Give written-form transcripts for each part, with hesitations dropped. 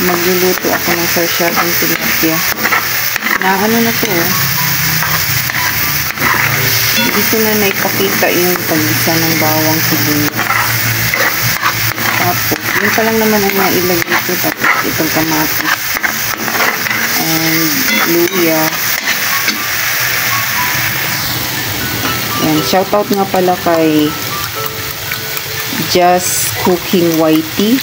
magluluto ako ng sarsyadong tilapia. Na ano na to, dito na naipakita yung pagisa ng bawang sibuyas. Tapos, yun pa lang naman ang nailagay ko. Tapos, itong kamatis. And, luya. Yan. Shoutout nga pala kay Just Cooking Whitey.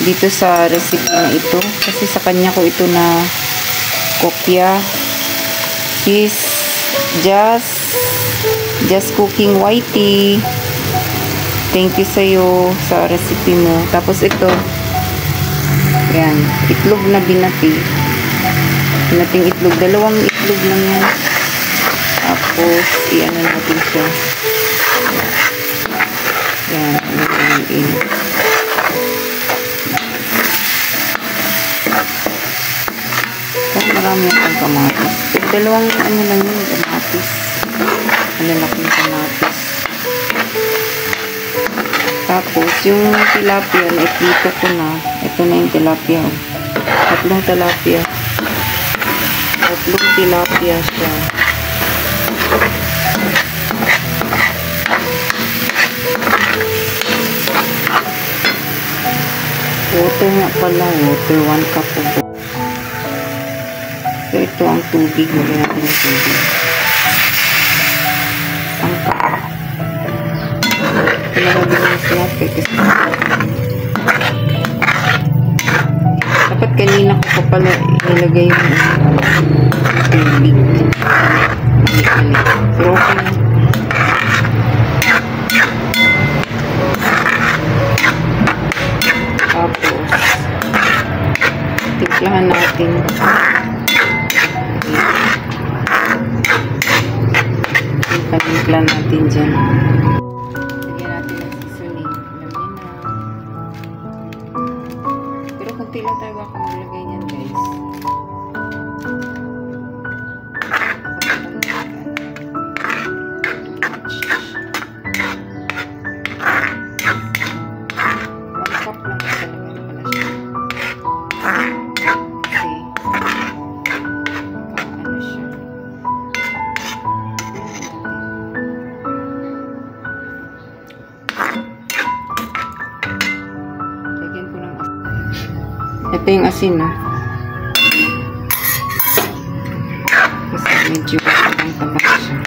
Dito sa recipe na ito. Kasi sa kanya ko ito na kopya. She's Just Cooking Whitey. Thank you sa'yo sa recipe mo. Tapos ito, yan, itlog na binati. Binating itlog. 2 itlog lang yan. Tapos, i-ano natin siya. Yan, i-in. Marami akong kamatis. Pero 2 ano lang yun, kamatis. Malalaking kamatis. Tapos, yung tilapia, naipito ko na. Ito na yung tilapia. 3 tilapia. 3 tilapia siya. Water nga pala. Water, 1 cup of water. So, ito ang tubig. Lagyan natin ng tubig. Ang cup. Nalagyan ng snap kasi dapat kanina ko pa pala ilagay yung tubig. Pero okay na. Tapos timplahan natin. Timplahan natin dyan. Kunti lang talaga ako maglagay niyan, guys. Cup lang talaga pala siya. Kasi, ano siya. Lagyan ko ng ito yung asin, no? Kasi medyo tabang-tabang siya.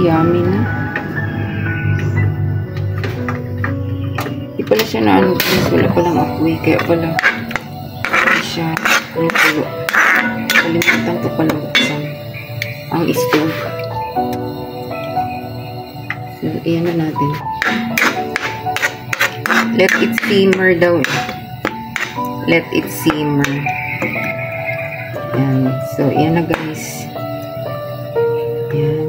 Yummy na. Di pala siya na ano, wala palang apoy, kaya pala siya pulo. Kalimutan ko pala buksan ang stove. So, iyan na natin. Let it simmer daw. Let it simmer. Yan. So, iyan na, guys. Yan.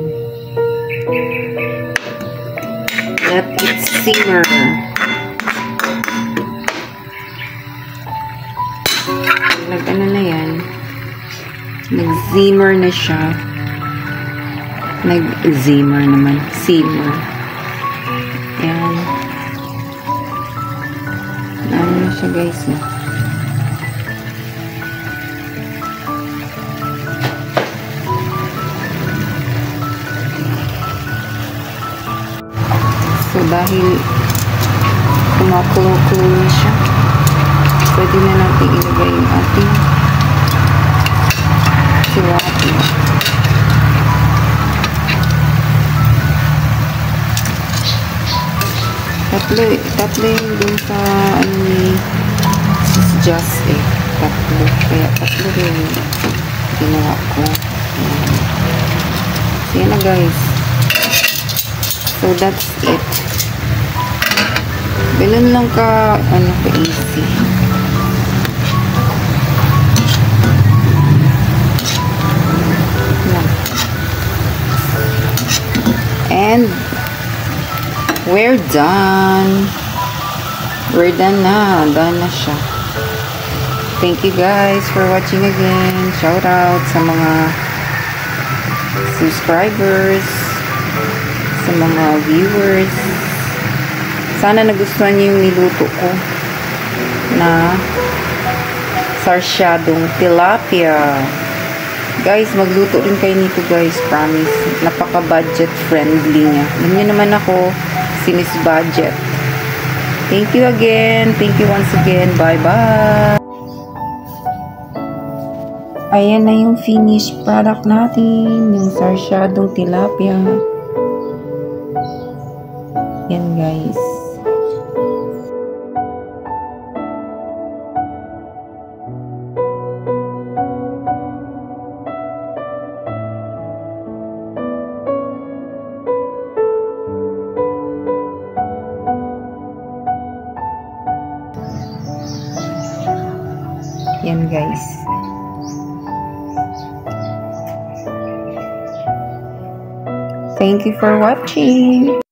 Let it simmer. Nag-ano na yan. Nag-simmer na siya. Nag-simmer naman. Simmer. Yan. Ano na siya, guys, no? So, dahil kumakulo-kulo na siya, pwede na natin ilagay yung ating tilapia. Tatlo yung dun sa ano ni Just tatlo. Kaya tatlo rin ginawa ko. So, yan na, guys. So, that's it. Ganun lang ka, ano, ka-easy. And we're done. We're done na. Done na siya. Thank you guys for watching again. Shout out sa mga subscribers, sa mga viewers. Sana nagustuhan niyo yung niluto ko na sarsyadong tilapia. Guys, magluto rin kayo nito guys. Promise. Napaka-budget friendly niya. Alam niyo naman ako, sinis budget. Thank you again. Thank you once again. Bye-bye. Ayan na yung finished product natin. Yung sarsyadong tilapia. Yan guys. Yan guys. Thank you for watching.